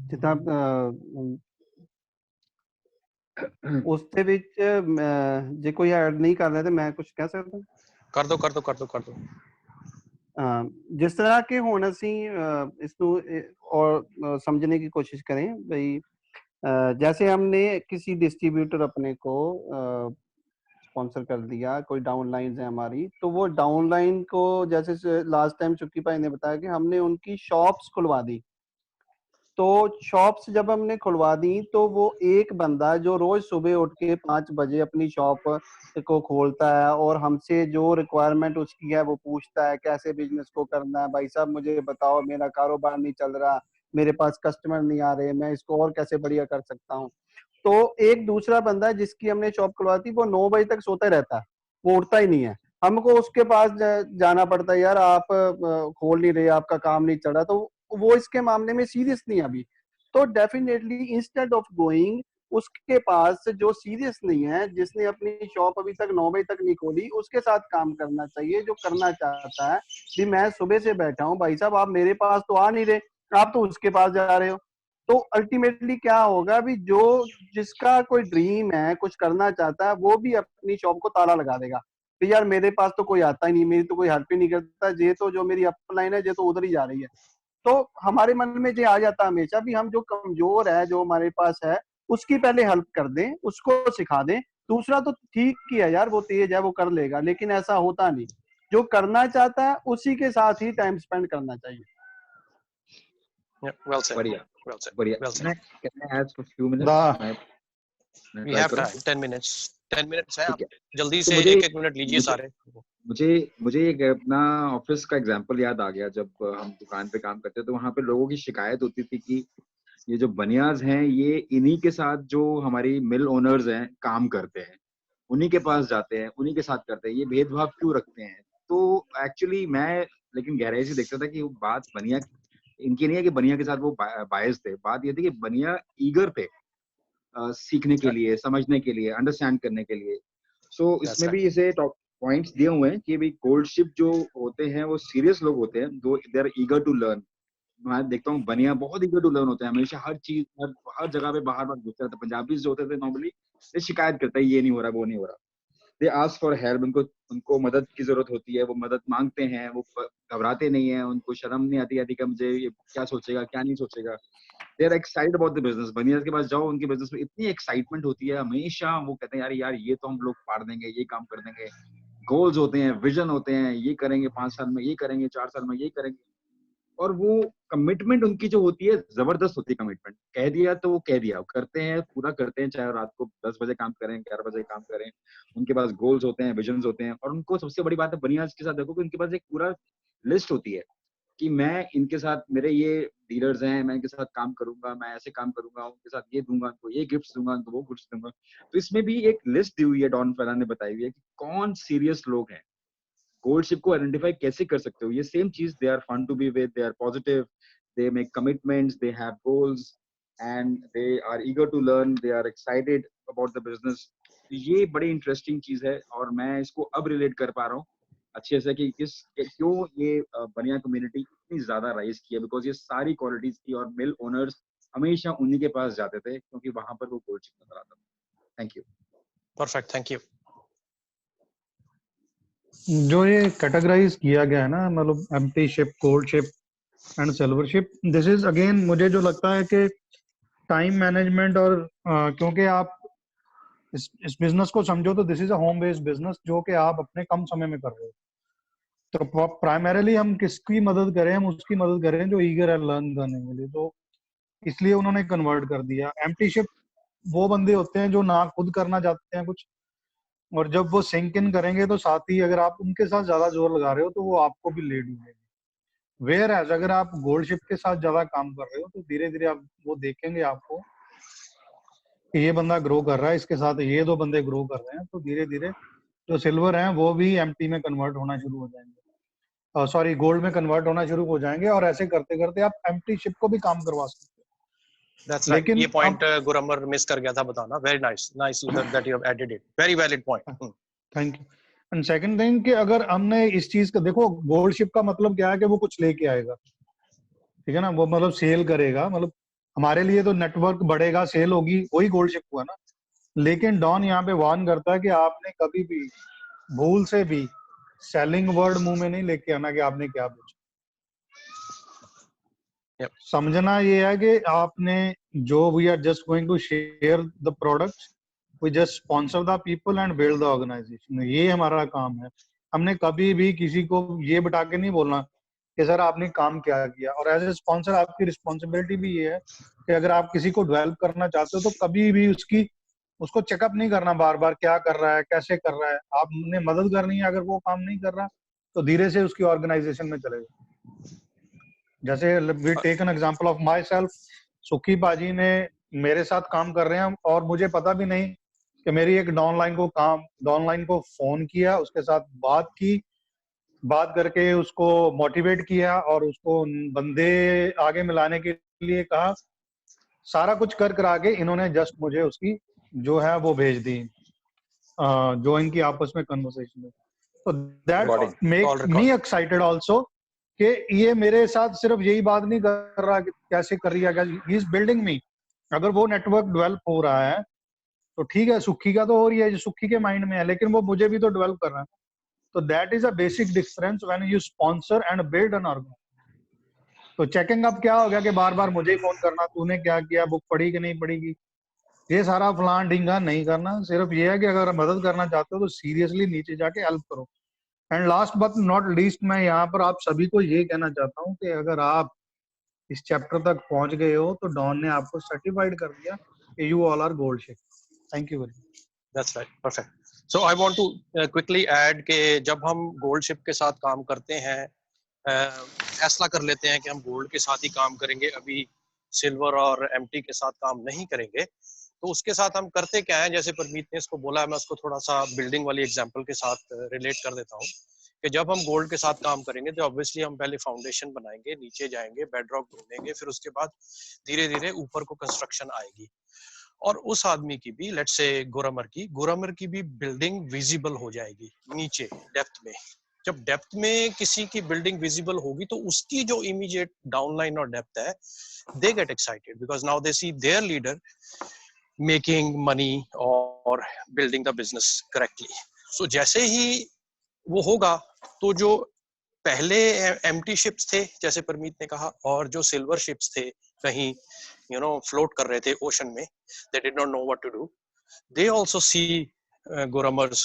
ਜਿੱਦਾਂ ਉਸ ਦੇ ਵਿੱਚ ਜੇ ਕੋਈ ਐਡ ਨਹੀਂ ਕਰ ਰਿਹਾ ਤੇ ਮੈਂ ਕੁਝ ਕਹਿ ਸਕਦਾ। ਕਰ ਦੋ। जिस तरह के ਹੁਣ ਅਸੀਂ ਇਸ ਨੂੰ और समझने की कोशिश करें भाई, जैसे हमने किसी डिस्ट्रीब्यूटर अपने को स्पॉन्सर कर दिया, कोई डाउनलाइन है हमारी, तो वो डाउनलाइन को जैसे लास्ट टाइम चुक्की भाई ने बताया कि हमने उनकी शॉप्स खुलवा दी। तो शॉप्स जब हमने खुलवा दी तो वो एक बंदा जो रोज सुबह उठ के 5 बजे अपनी शॉप को खोलता है और हमसे जो रिक्वायरमेंट उसकी है वो पूछता है कैसे बिजनेस को करना है, भाई साहब मुझे बताओ मेरा कारोबार नहीं चल रहा, मेरे पास कस्टमर नहीं आ रहे, मैं इसको और कैसे बढ़िया कर सकता हूँ। तो एक दूसरा बंदा जिसकी हमने शॉप खुलवा दी वो 9 बजे तक सोता रहता है, वो उठता ही नहीं है। हमको उसके पास जाना पड़ता है, यार आप खोल नहीं रहे, आपका काम नहीं चल रहा, तो वो इसके मामले में सीरियस नहीं है अभी। तो डेफिनेटली इंस्टेड ऑफ गोइंग उसके पास जो सीरियस नहीं है, जिसने अपनी शॉप अभी तक 9 बजे तक नहीं खोली, उसके साथ काम करना चाहिए जो करना चाहता है। भी मैं सुबह से बैठा हूँ भाई साहब, आप मेरे पास तो आ नहीं रहे, आप तो उसके पास जा रहे हो। तो अल्टीमेटली क्या होगा भी, जो जिसका कोई ड्रीम है, कुछ करना चाहता है, वो भी अपनी शॉप को ताला लगा देगा कि यार मेरे पास तो कोई आता ही नहीं, मेरी तो कोई हेल्प ही नहीं करता, ये तो जो मेरी अपलाइन है ये तो उधर ही जा रही है। तो हमारे मन में ये आ जाता है हमेशा भी हम जो कमजोर है, जो हमारे पास है, उसकी पहले हेल्प कर दें, उसको सिखा दें। दूसरा तो ठीक ही है यार, वो तेज है वो कर लेगा, लेकिन ऐसा होता नहीं। जो करना चाहता है उसी के साथ ही टाइम स्पेंड करना चाहिए। Well said. बढ़िया Well said. बढ़िया। Well said. Can I add for few minutes? दा मैं We try have करूं? time. 10 minutes. 10 minutes है, ठीक आप है। जल्दी तो से मुझे एक मिनट लीजिए मुझे सारे। मुझे मुझे एक अपना ऑफिस का एग्जांपल याद आ गया। जब हम दुकान पे काम करते तो वहां पे लोगों की शिकायत होती थी कि ये जो बनियाज हैं ये इन्हीं के साथ जो हमारी मिल ओनर्स हैं काम करते हैं, उन्हीं के पास जाते हैं, उन्हीं के साथ करते हैं, ये भेदभाव क्यों रखते हैं। तो एक्चुअली मैं लेकिन गहराई से देखता था कि वो बात बनिया इनकी नहीं है कि बनिया के साथ वो बायस थे। बात ये थी कि बनिया ईगर थे सीखने के लिए, समझने के लिए, अंडरस्टैंड करने के लिए। सो That's इसमें right. भी इसे टॉप पॉइंट्स दिए हुए हैं कि भाई गोल्ड शिप जो होते हैं वो सीरियस लोग होते हैं, though they are eager to learn. मैं देखता हूँ बनिया बहुत ईगर टू लर्न होते हैं, हमेशा हर चीज हर जगह पे बाहर बाहर घुसते रहते हैं। पंजाबी जो होते थे नॉर्मली ये शिकायत करते हैं ये नहीं हो रहा वो नहीं हो रहा। दे आस्क फॉर हेल्प, उनको उनको मदद की जरूरत होती है, वो मदद मांगते हैं, वो घबराते नहीं है, उनको शर्म नहीं आती आती कि मुझे ये क्या सोचेगा क्या नहीं सोचेगा। They are excited about the business. बनियास के पास जाओ उनके बिजनेस में इतनी एक्साइटमेंट होती है, हमेशा वो कहते हैं यार यार ये तो हम लोग पार देंगे, ये काम कर देंगे। गोल्स होते हैं, विजन होते हैं, ये करेंगे 5 साल में, ये करेंगे 4 साल में, ये करेंगे। और वो कमिटमेंट उनकी जो होती है जबरदस्त होती है। कमिटमेंट कह दिया तो वो कह दिया, करते हैं, पूरा करते हैं, चाहे रात को 10 बजे काम करें 11 बजे काम करें। उनके पास गोल्स होते हैं, विजन्स होते हैं। और उनको सबसे बड़ी बात है बनियास के साथ देखो कि उनके पास एक पूरा लिस्ट होती है कि मैं इनके साथ, मेरे ये डीलर्स हैं, मैं इनके साथ काम करूंगा, मैं ऐसे काम करूंगा, उनके साथ ये दूंगा, उनको ये गिफ्ट्स दूंगा, उनको वो गिफ्ट्स दूंगा। तो इसमें भी एक लिस्ट दी हुई है, डॉन फैलान ने बताई हुई है कि कौन सीरियस लोग हैं। गोल्ड शिप को आइडेंटिफाई कैसे कर सकते हो? ये सेम चीज, they are fun to be with, they are positive, they make commitments, they have goals and they are eager to learn, they are excited about the business. ये बड़ी interesting चीज है और मैं इसको अब रिलेट कर पा रहा हूँ अच्छे से कि क्यों ये बनिया कम्युनिटी इतनी ज्यादा राइज की है। बिकॉज ये सारी क्वालिटीज थी और मिल ओनर्स हमेशा उन्हीं के पास जाते थे क्योंकि वहां पर वो गोल्ड शिप नजर आता था। Thank you. Perfect. Thank you. जो ये कैटेगराइज किया गया है ना, मतलब empty ship, gold ship and silver ship, this is again मुझे जो लगता है कि टाइम मैनेजमेंट और क्योंकि आप इस बिजनेस को समझो तो this is a home based business जो कि आप अपने कम समय में कर रहे हो। तो प्राइमरीली हम किसकी मदद करें, हम उसकी मदद करें जो ईगर है लर्न करने के लिए। तो इसलिए उन्होंने कन्वर्ट कर दिया। एम्प्टी शिप वो बंदे होते हैं जो ना खुद करना चाहते हैं कुछ, और जब वो सिंक इन करेंगे तो साथ ही अगर आप उनके साथ ज्यादा जोर लगा रहे हो तो वो आपको भी ले डूबेंगे। वेयर एज अगर आप गोल्ड शिप के साथ ज्यादा काम कर रहे हो तो धीरे धीरे आप वो देखेंगे आपको कि ये बंदा ग्रो कर रहा है, इसके साथ ये 2 बंदे ग्रो कर रहे हैं, तो धीरे धीरे जो सिल्वर हैं वो भी एम्प्टी में कन्वर्ट होना शुरू हो जाएंगे, सॉरी गोल्ड में कन्वर्ट होना शुरू हो जाएंगे। और ऐसे करते करते आप एम्प्टी शिप को भी काम करवा सकते That's हो। right. लेकिन ये पॉइंट अब गुरमर मिस कर गया था बताना। Very nice. Nice that you have added it. Very valid point. Thank you. And second thing कि अगर हमने इस चीज का देखो, गोल्ड शिप का मतलब क्या है कि वो कुछ लेके आएगा, ठीक है ना, वो मतलब सेल करेगा, मतलब हमारे लिए तो नेटवर्क बढ़ेगा, सेल होगी, वही गोल्ड शिप हुआ ना। लेकिन डॉन यहाँ पे वार्न करता है कि आपने कभी भी भूल से भी सेलिंग वर्ड मुंह में नहीं लेके आना कि आपने क्या बेचा। Yep. समझना ये है कि आपने जो we are just going to share the products, we just sponsor the people and build the organization, ये हमारा काम है। हमने कभी भी किसी को ये बता के नहीं बोलना कि सर आपने काम क्या किया। और एज ए स्पॉन्सर आपकी रिस्पॉन्सिबिलिटी भी ये है कि अगर आप किसी को डेवलप करना चाहते हो तो कभी भी उसको चेकअप नहीं करना बार बार, क्या कर रहा है, कैसे कर रहा है। आपने मदद करनी है, अगर वो काम नहीं कर रहा तो धीरे से उसकी ऑर्गेनाइजेशन में चलेगा। जैसे we take an example of myself, Sukhi Baji ने मेरे साथ काम कर रहे हैं और मुझे पता भी नहीं कि मेरी एक डाउनलाइन को फोन किया, उसके साथ बात करके उसको मोटिवेट किया और उसको बंदे आगे मिलाने के लिए कहा। सारा कुछ कर करा के इन्होंने जस्ट मुझे उसकी जो है वो भेज दी, जो इनकी आपस में कन्वर्सेशन है। तो that make me excited also कि ये मेरे साथ सिर्फ यही बात नहीं कर रहा कि कैसे कर रही है, ही इज बिल्डिंग मी। अगर वो नेटवर्क डेवलप हो रहा है तो ठीक है, सुखी का तो हो रही है, जो सुखी के माइंड में है, लेकिन वो मुझे भी तो डेवलप कर रहा है। तो that is a basic difference when you sponsor and build an organization. तो चेकिंग अप क्या हो गया कि बार बार मुझे ही फोन करना, तूने क्या किया, बुक पढ़ी कि नहीं पढ़ी, ये सारा फलान ढींगा नहीं करना। सिर्फ ये है कि अगर मदद करना चाहते हो तो सीरियसली नीचे जाके हेल्प करो। And last but not least, मैं यहाँ पर आप सभी को ये कहना चाहता हूँ कि अगर आप इस चैप्टर तक पहुंच गए हो तो डॉन ने आपको सर्टिफाइड कर दिया कि you all are gold ship. Thank you very much. That's right, perfect. So I want to quickly add कि जब हम गोल्ड शिप के साथ काम करते हैं, फैसला कर लेते हैं कि हम गोल्ड के साथ ही काम करेंगे, अभी सिल्वर और एमटी के साथ काम नहीं करेंगे, तो उसके साथ हम करते क्या है, जैसे परमीत ने इसको बोला है, मैं उसको थोड़ा सा बिल्डिंग वाली एग्जांपल के साथ रिलेट कर देता हूँ कि जब हम गोल्ड के साथ काम करेंगे तो ऑब्वियसली हम पहले फाउंडेशन बनाएंगे, नीचे जाएंगे, बेडरॉक ढूंढेंगे, फिर उसके बाद धीरे धीरे ऊपर को कंस्ट्रक्शन आएगी। और उस आदमी की भी, लेट्स से गोरामर की भी बिल्डिंग विजिबल हो जाएगी नीचे डेप्थ में। जब डेप्थ में किसी की बिल्डिंग विजिबल होगी तो उसकी जो इमीडिएट डाउनलाइन और डेप्थ है, they get excited because now they see their leader making money और building the business correctly. So जैसे ही वो होगा तो जो पहले एम्प्टी शिप्स थे, जैसे परमीत ने कहा, और जो सिल्वर शिप्स थे कहीं फ्लोट कर रहे थे ओशन में, they did not know what to do, they also see Goramar's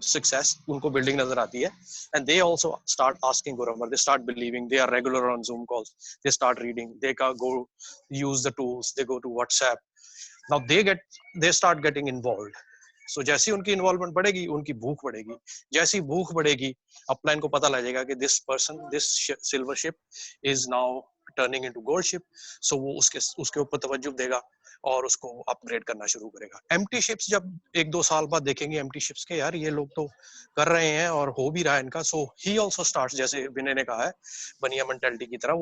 success, उनको बिल्डिंग नजर आती है, and they also start asking Goramar, they start believing, they are regular on Zoom calls, they start reading, they go use the tools, they go to WhatsApp, now they start getting involved. So जैसी उनकी involvement बढ़ेगी उनकी भूख बढ़ेगी, जैसी भूख बढ़ेगी upline को पता लगेगा कि this silver ship is now turning into gold ship, so वो उसके ऊपर तवज्जो देगा और उसको अपग्रेड करना शुरू करेगा। एम्प्टी शिप्स जब 1-2 साल बाद देखेंगे एम्प्टी शिप्स के, यार ये लोग तो कर रहे हैं और हो भी रहा है इनका, सो ही आल्सो स्टार्ट्स, जैसे विनय ने कहा है बनिया मेंटालिटी की तरह,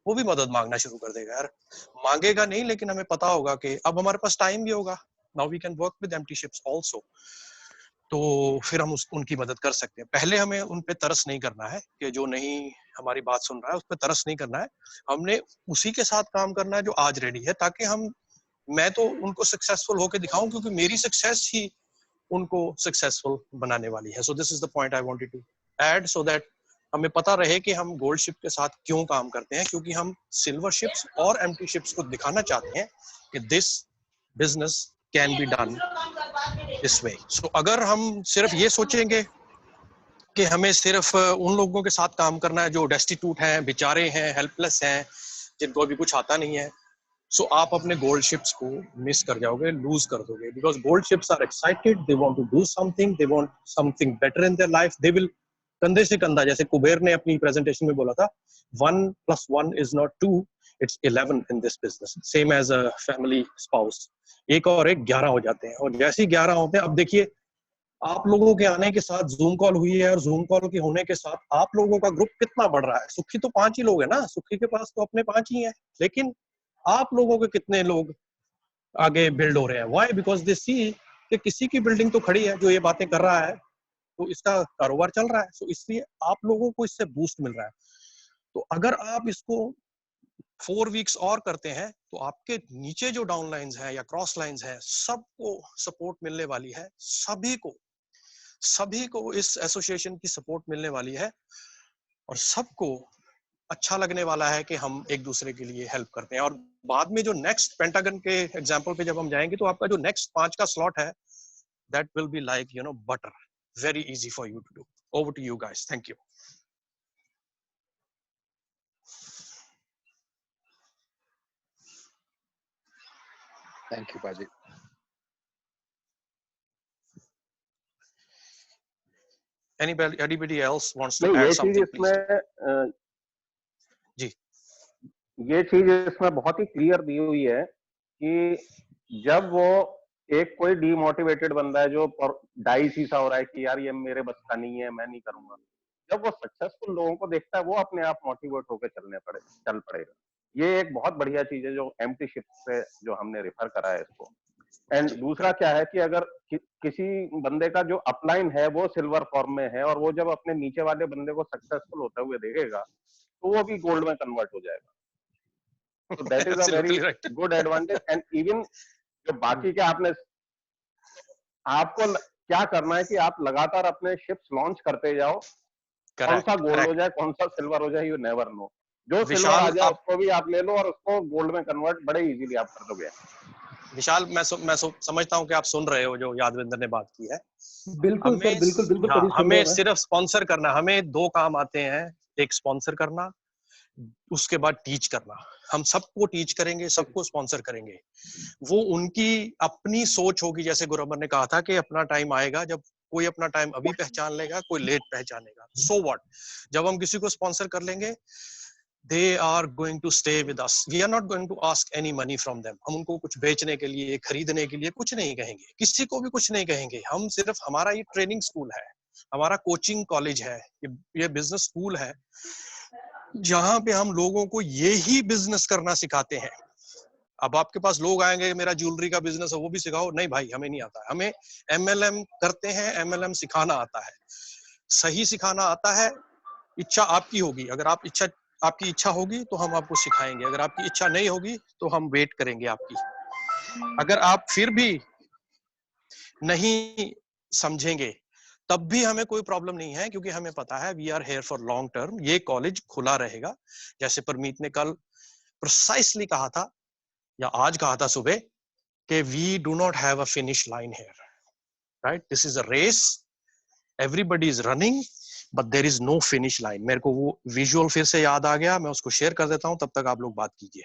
वो भी मदद मांगना शुरू कर देगा। यार मांगेगा नहीं, लेकिन हमें पता होगा कि अब हमारे पास टाइम भी होगा, now we can work with empty ships also, तो फिर हम उनकी मदद कर सकते हैं। पहले हमें उन पे तरस नहीं करना है कि जो नहीं हमारी बात सुन रहा है उस पर तरस नहीं करना है, हमने उसी के साथ काम करना है जो आज रेडी है, ताकि मैं तो उनको सक्सेसफुल होकर दिखाऊं, क्योंकि मेरी सक्सेस ही उनको सक्सेसफुल बनाने वाली है। So this is the point I wanted to add, so that हमें पता रहे कि हम गोल्ड शिप के साथ क्यों काम करते हैं, क्योंकि हम सिल्वर शिप्स और एम्प्टी शिप्स को दिखाना चाहते हैं कि this business can be done this way. So अगर हम सिर्फ ये सोचेंगे कि हमें सिर्फ उन लोगों के साथ काम करना है जो डेस्टिट्यूट हैं, बेचारे हैं, हेल्पलेस हैं, जिनको अभी कुछ आता नहीं है, सो आप अपने गोल्ड शिप्स को मिस कर जाओगे, लूज कर दोगे, because gold ships are excited, they want to do something, they want something better in their life, they will कंधे से कंधा, जैसे कुबेर ने अपनी प्रेजेंटेशन में बोला था, 1 + 1 is not 2, it's 11 in this business, same as a family spouse, 1 और 1 11 हो जाते हैं, और जैसे ही 11 होते हैं, अब देखिए आप लोगों के आने के साथ जूम कॉल हुई है, और जूम कॉल के होने के साथ आप लोगों का ग्रुप कितना बढ़ रहा है। सुखी तो 5 ही लोग हैं ना, सुखी के पास तो अपने 5 ही हैं, लेकिन आप लोगों के कितने लोग आगे बिल्ड हो रहे हैं। व्हाई? बिकॉज दे सी कि किसी की बिल्डिंग तो खड़ी है जो ये बातें कर रहा है, तो इसका कारोबार चल रहा है, सो इसलिए आप लोगों को इससे बूस्ट मिल रहा है। तो अगर आप इसको 4 वीक्स और करते हैं तो आपके नीचे जो डाउन लाइंस हैं या क्रॉस लाइंस हैं, सबको सपोर्ट मिलने वाली है, सभी को इस एसोसिएशन की सपोर्ट मिलने वाली है, और सबको अच्छा लगने वाला है कि हम एक दूसरे के लिए हेल्प करते हैं। और बाद में जो नेक्स्ट पेंटागन के एग्जांपल पे जब हम जाएंगे तो आपका जो नेक्स्ट 5 का स्लॉट है, that will be like, you know, butter, very easy for you to do. Over to you guys. Thank you. Thank you पाजी। Anybody else wants to नहीं, add ये चीज something, please do. इसमें जी। ये चीज इसमें बहुत ही क्लियर दी हुई है कि जब वो एक कोई डीमोटिवेटेड बंदा है जो डाई सीसा हो रहा है कि यार ये मेरे बस का नहीं है, मैं नहीं करूंगा, जब वो सक्सेसफुल लोगों को देखता है वो अपने आप मोटिवेट होकर चल पड़ेगा। ये एक बहुत बढ़िया चीज है जो एम्प्टी शिप से जो हमने रेफर करा है इसको। एंड दूसरा क्या है कि अगर किसी बंदे का जो अपलाइन है वो सिल्वर फॉर्म में है और वो जब अपने नीचे वाले बंदे को सक्सेसफुल होते हुए देखेगा तो वो भी गोल्ड में कन्वर्ट हो जाएगा। So that is a very good advantage. And even जो बाकी के आपको क्या करना है कि आप लगातार अपने शिप्स लॉन्च करते जाओ। कौन सा गोल्ड हो जाए, कौन सा सिल्वर हो जाए, यू नेवर नो। जो सिल्वर आ जाए उसको भी आप ले लो और उसको गोल्ड में कन्वर्ट बड़े इजीली आप कर दोगे। विशाल, मैं समझता हूँ कि आप सुन रहे हो जो यादविंदर ने बात की है। बिल्कुल सर, बिल्कुल। हाँ, हमें सिर्फ स्पॉन्सर करना, हमें 2 काम आते हैं, एक स्पॉन्सर करना, उसके बाद टीच करना। हम सबको टीच करेंगे, सबको स्पॉन्सर करेंगे। वो उनकी अपनी सोच होगी, जैसे गुरबर ने कहा था कि अपना टाइम आएगा जब कोई अपना टाइम अभी पहचान लेगा, कोई लेट पहचानेगा। सो व्हाट, जब हम किसी को स्पॉन्सर कर लेंगे, they are going to stay with us. We are not going to ask any money from them. हम उनको कुछ बेचने के लिए, खरीदने के लिए कुछ नहीं कहेंगे, किसी को भी कुछ नहीं कहेंगे। हम सिर्फ, हमारा ये ट्रेनिंग स्कूल है, हमारा कोचिंग कॉलेज है, ये बिजनेस स्कूल है, जहां पे हम लोगों को ये ही बिजनेस करना सिखाते हैं। अब आपके पास लोग आएंगे, मेरा ज्वेलरी का बिजनेस है वो भी सिखाओ, नहीं भाई हमें नहीं आता है। हमें MLM करते हैं, MLM सिखाना आता है, सही सिखाना आता है। इच्छा आपकी होगी, अगर आपकी इच्छा होगी तो हम आपको सिखाएंगे, अगर आपकी इच्छा नहीं होगी तो हम वेट करेंगे आपकी। अगर आप फिर भी नहीं समझेंगे तब भी हमें कोई प्रॉब्लम नहीं है, क्योंकि हमें पता है we are here for long term. ये कॉलेज खुला रहेगा, जैसे परमीत ने कल प्रिसाइसली कहा था या आज कहा था सुबह कि we do not have a finish line here, right? This is a race, everybody is running but there is no finish line. मेरे को वो विजुअल फिर से याद आ गया, मैं उसको शेयर कर देता हूं, तब तक आप लोग बात कीजिए।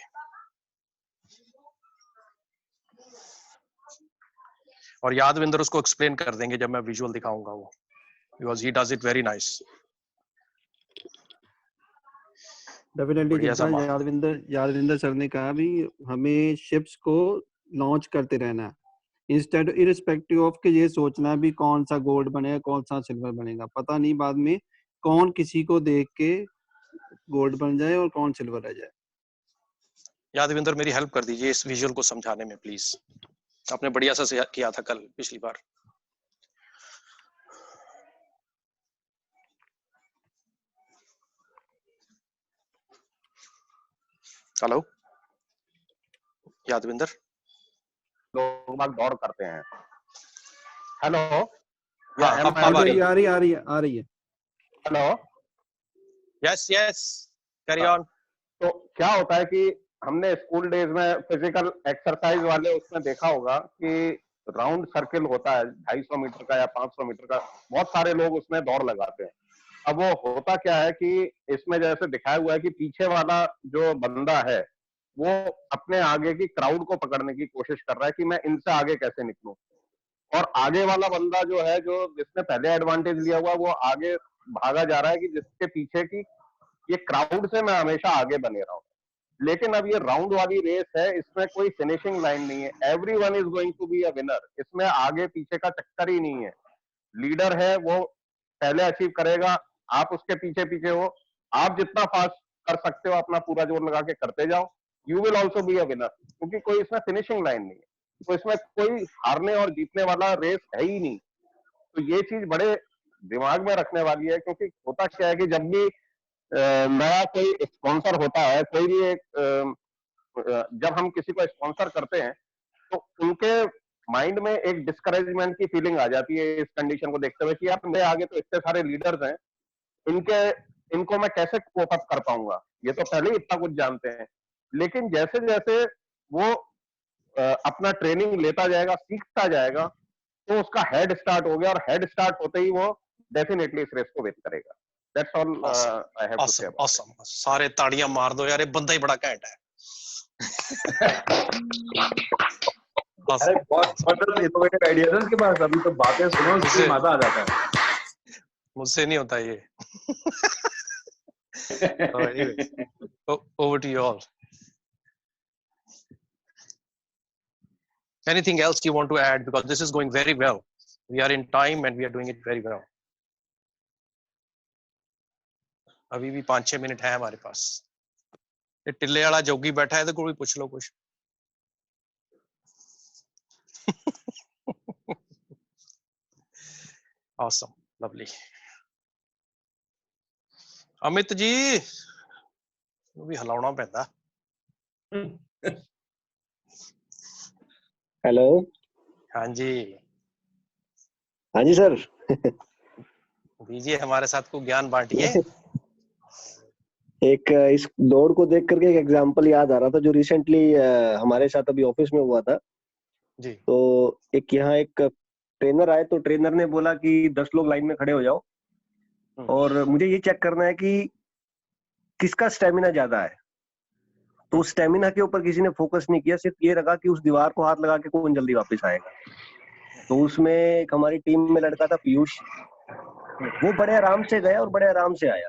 और यादविंदर उसको एक्सप्लेन कर देंगे जब मैं विजुअल दिखाऊंगा वो, because he does it very nice. Definitely जितना यादविंदर सर ने कहा भी, हमें शिप्स को लॉन्च करते रहना है, इंस्टेड इरिस्पेक्टिव ऑफ कि ये सोचना भी कौन सा गोल्ड बनेगा, कौन सा सिल्वर बनेगा। पता नहीं बाद में कौन किसी को देख के गोल्ड बन जाए और कौन सिल्वर रह जाए। यादविंदर मेरी हेल्प कर दीजिए इस विजुअल को समझाने में प्लीज, आपने बढ़िया सा किया था कल पिछली बार। हेलो यादविंदर, लोग बाग दौड़ करते हैं। हेलो, आ रही है। Hello, yes carry on. तो क्या होता है कि हमने स्कूल डेज में फिजिकल एक्सरसाइज वाले उसमें देखा होगा कि राउंड सर्किल होता है 250 मीटर का या 500 मीटर का, बहुत सारे लोग उसमें दौड़ लगाते हैं। अब वो होता क्या है कि इसमें जैसे दिखाया हुआ है कि पीछे वाला जो बंदा है वो अपने आगे की क्राउड को पकड़ने की कोशिश कर रहा है कि मैं इनसे आगे कैसे निकलूं, और आगे वाला बंदा जो है, जो जिसने पहले एडवांटेज लिया हुआ, वो आगे भागा जा रहा है कि जिसके पीछे की ये क्राउड से मैं हमेशा आगे बने रहा हूं। लेकिन अब ये राउंड वाली रेस है, इसमें कोई फिनिशिंग लाइन नहीं है, everyone is going to be a winner. इसमें आगे पीछे का चक्कर ही नहीं है। लीडर है वो पहले अचीव करेगा, आप उसके पीछे पीछे हो, आप जितना फास्ट कर सकते हो अपना पूरा जोर लगा के करते जाओ, you will also be a winner, क्योंकि कोई इसमें फिनिशिंग लाइन नहीं है। तो इसमें कोई हारने और जीतने वाला रेस है ही नहीं। तो ये चीज बड़े दिमाग में रखने वाली है, क्योंकि होता क्या है कि जब भी नया कोई स्पॉन्सर होता है, कोई भी एक जब हम किसी को स्पॉन्सर करते हैं तो उनके माइंड में एक डिस्करेजमेंट की फीलिंग आ जाती है इस कंडीशन को देखते हुए कि यार मेरे आगे तो इतने सारे लीडर्स हैं, इनको मैं कैसे कोप अप कर पाऊंगा। ये तो पहले ही इतना कुछ जानते हैं, लेकिन जैसे जैसे वो अपना ट्रेनिंग लेता जाएगा, सीखता जाएगा, तो उसका हेड स्टार्ट हो गया, और हेड स्टार्ट होते ही वो डेफिनेटली इस रेस को विन करेगा। That's all I have to say about it. awesome. सारे ताड़ियां मार दो यार, ये बंदा ही बड़ा घैंट है। अरे बहुत मतलब इनोवेटिव आइडियाज है उसके पास, अभी तो बातें सुनो उसकी मजा आ जाता है। मुझसे नहीं होता ये। So anyways, over to you all. Anything else you want to add, because this is going very well. We are in time and we are doing it very well. अभी भी 5-6 मिनट है हमारे पास। ये टिल्ले वाला जोगी बैठा है, तो कोई पूछ लो कुछ। Awesome, lovely. अमित जी, वो भी हिलाउना पैंदा। हेलो। हाँ जी। हाँ जी सर। दीजिए हमारे साथ को ज्ञान बांटिए। एक इस दौड़ को देख करके एक एग्जांपल याद आ रहा था जो रिसेंटली हमारे साथ अभी ऑफिस में हुआ था जी। तो यहाँ एक ट्रेनर आए, तो ट्रेनर ने बोला कि 10 लोग लाइन में खड़े हो जाओ और मुझे ये चेक करना है कि किसका स्टेमिना ज्यादा है। तो स्टेमिना के ऊपर किसी ने फोकस नहीं किया, सिर्फ ये रखा कि उस दीवार को हाथ लगा के कौन जल्दी वापस आएगा। तो उसमें एक हमारी टीम में लड़का था पीयूष, वो बड़े आराम से गया और बड़े आराम से आया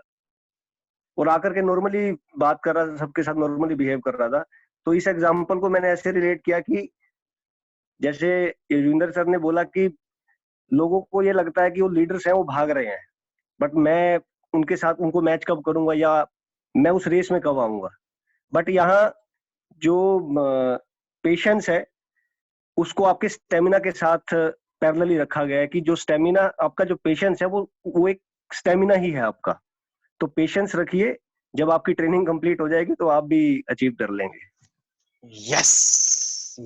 और आकर के नॉर्मली बात कर रहा था, सबके साथ नॉर्मली बिहेव कर रहा था। तो इस एग्जांपल को मैंने ऐसे रिलेट किया कि जैसे युजवेंद्र सर ने बोला कि लोगों को ये लगता है कि वो लीडर्स हैं, वो भाग रहे हैं, बट मैं उनके साथ उनको मैच कब करूंगा या मैं उस रेस में कब आऊंगा। बट यहाँ जो पेशेंस है उसको आपके स्टेमिना के साथ पैरेलली रखा गया है कि जो स्टेमिना आपका, जो पेशेंस है वो एक स्टेमिना ही है आपका। तो पेशेंस रखिए, जब आपकी ट्रेनिंग कंप्लीट हो जाएगी तो आप भी अचीव कर लेंगे। यस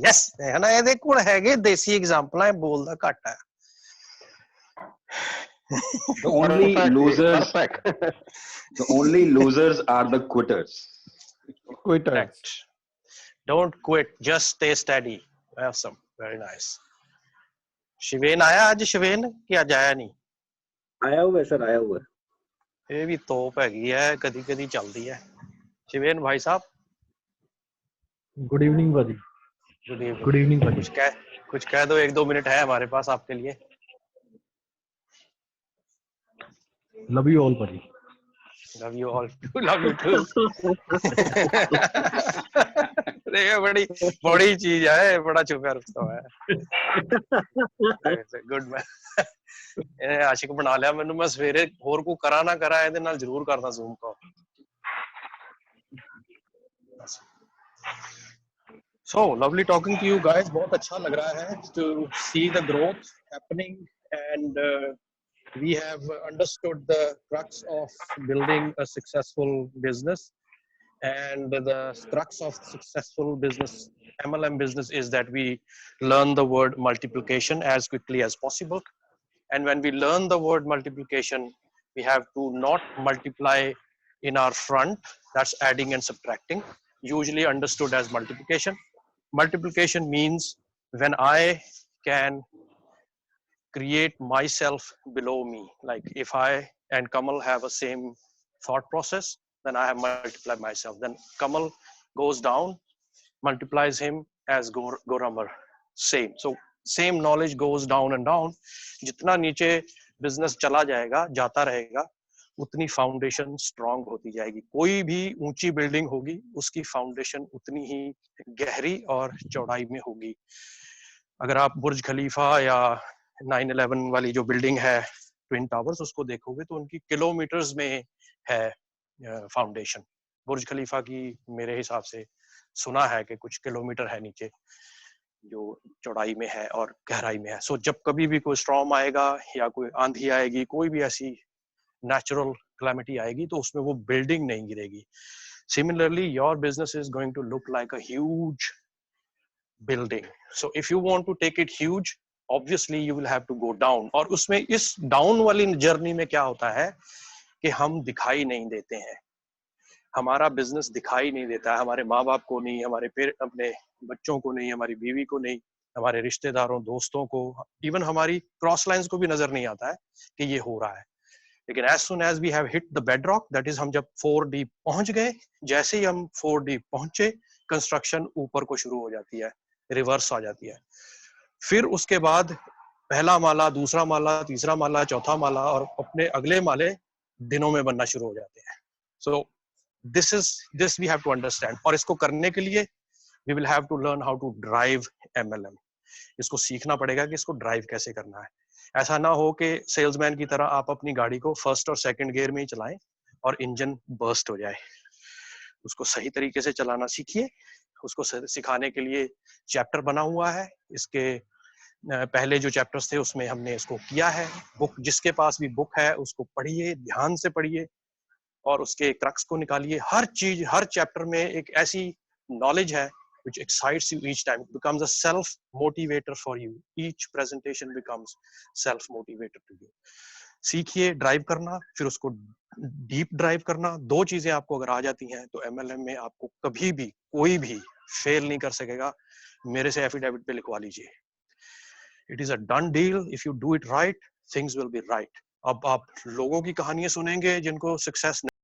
यस, है ना, ਇਹਦੇ ਕੋਲ ਹੈਗੇ ਦੇਸੀ ਐਗਜ਼ਾਮਪਲਾਂ, ਬੋਲਦਾ ਘੱਟ ਹੈ। The only losers are the quitters. Correct. Don't quit, just stay steady. Awesome, very nice. शिवेन आया आज? शिवेन कि आज आया नहीं? आया हुआ है सर, आया हुआ है। ये भी तोप हैगी है, कदी कदी चलती है। शिवेन भाई साहब, गुड इवनिंग भाजी। गुड इवनिंग भाजी। कुछ कह दो, 1-2 मिनट है हमारे पास आपके लिए। Love you all bhaji. Love you all too, love you too. ये बड़ी चीज है, बड़ा चुपा रुस्तम है। Good man. ਇਹਨੇ ਆਸ਼ਿਕ ਬਣਾ ਲਿਆ ਮੈਨੂੰ। ਮੈਂ ਸਵੇਰੇ ਹੋਰ ਕੋ ਕਰਾਂ ਨਾ ਕਰਾਂ, ਇਹਦੇ ਨਾਲ ਜ਼ਰੂਰ ਕਰਦਾ zoom call. So lovely talking to you guys. बहुत अच्छा लग रहा है to see the growth happening, and we have understood the crux of building a successful business. And the crux of successful business, MLM business, is that we learn the word multiplication as quickly as possible. And when we learn the word multiplication, we have to not multiply in our front, that's adding and subtracting, usually understood as multiplication. Multiplication means when I can create myself below me. Like if I and Kamal have a same thought process, then I have multiplied myself. Then Kamal goes down, multiplies him as Goramar. Same. So same knowledge goes down and down. जितना नीचे business चला जाएगा, जाता रहेगा, उतनी foundation strong होती जाएगी। कोई भी ऊंची बिल्डिंग होगी, उसकी फाउंडेशन उतनी ही गहरी और चौड़ाई में होगी। अगर आप बुर्ज खलीफा या 9/11 वाली जो बिल्डिंग है, ट्विन टावर्स, उसको देखोगे तो उनकी किलोमीटर्स में है फाउंडेशन। बुर्ज खलीफा की मेरे हिसाब से सुना है कि कुछ किलोमीटर है नीचे जो चौड़ाई में है और गहराई में है। सो जब कभी भी कोई स्टॉर्म आएगा या कोई आंधी आएगी, कोई भी ऐसी नेचुरल क्लैमिटी आएगी, तो उसमें वो बिल्डिंग नहीं गिरेगी। Similarly your business is going to look like a huge building. So if you want to take it huge, obviously you will have to go down. और उसमें इस डाउन वाली जर्नी में क्या होता है कि हम दिखाई नहीं देते हैं, हमारा बिजनेस दिखाई नहीं देता है, हमारे माँ बाप को नहीं, हमारे अपने बच्चों को नहीं, हमारी बीवी को नहीं, हमारे रिश्तेदारों दोस्तों को, इवन हमारी क्रॉस लाइंस को भी नजर नहीं आता है कि ये हो रहा है। लेकिन as soon as we have hit the bedrock, that is हम जब 4D पहुंच गए, जैसे ही हम 4D पहुंचे, कंस्ट्रक्शन ऊपर को शुरू हो जाती है, रिवर्स आ जाती है। फिर उसके बाद पहला माला, दूसरा माला, तीसरा माला, चौथा माला और अपने अगले माले दिनों में बनना शुरू हो जाते हैं। सो this we have to understand, और इसको करने के लिए we will have to learn how to drive MLM। इसको सीखना पड़ेगा कि इसको ड्राइव कैसे करना है। ऐसा ना हो कि सेल्समैन की तरह आप अपनी गाड़ी को फर्स्ट और सेकंड गियर में ही चलाएं और इंजन बर्स्ट हो जाए। उसको सही तरीके से चलाना सीखिए। उसको सिखाने के लिए चैप्टर बना हुआ है। इसके पहले जो चैप्टर्स थे उसमें हमने इसको किया है। बुक, जिसके पास भी बुक है उसको पढ़िए, ध्यान से पढ़िए और उसके क्रक्स को निकालिए। हर चीज, हर चैप्टर में एक ऐसी नॉलेज है which excites you each time. It becomes a self motivator for you. Each presentation becomes self motivator to you. सीखिए ड्राइव करना, फिर उसको डीप ड्राइव करना। दो चीजें आपको अगर आ जाती हैं तो MLM में आपको कभी भी कोई भी फेल नहीं कर सकेगा। मेरे से एफिडेविट पे लिखवा लीजिए। It is a done deal. If you do it right, things will be right. अब आप लोगों की कहानियां सुनेंगे जिनको सक्सेस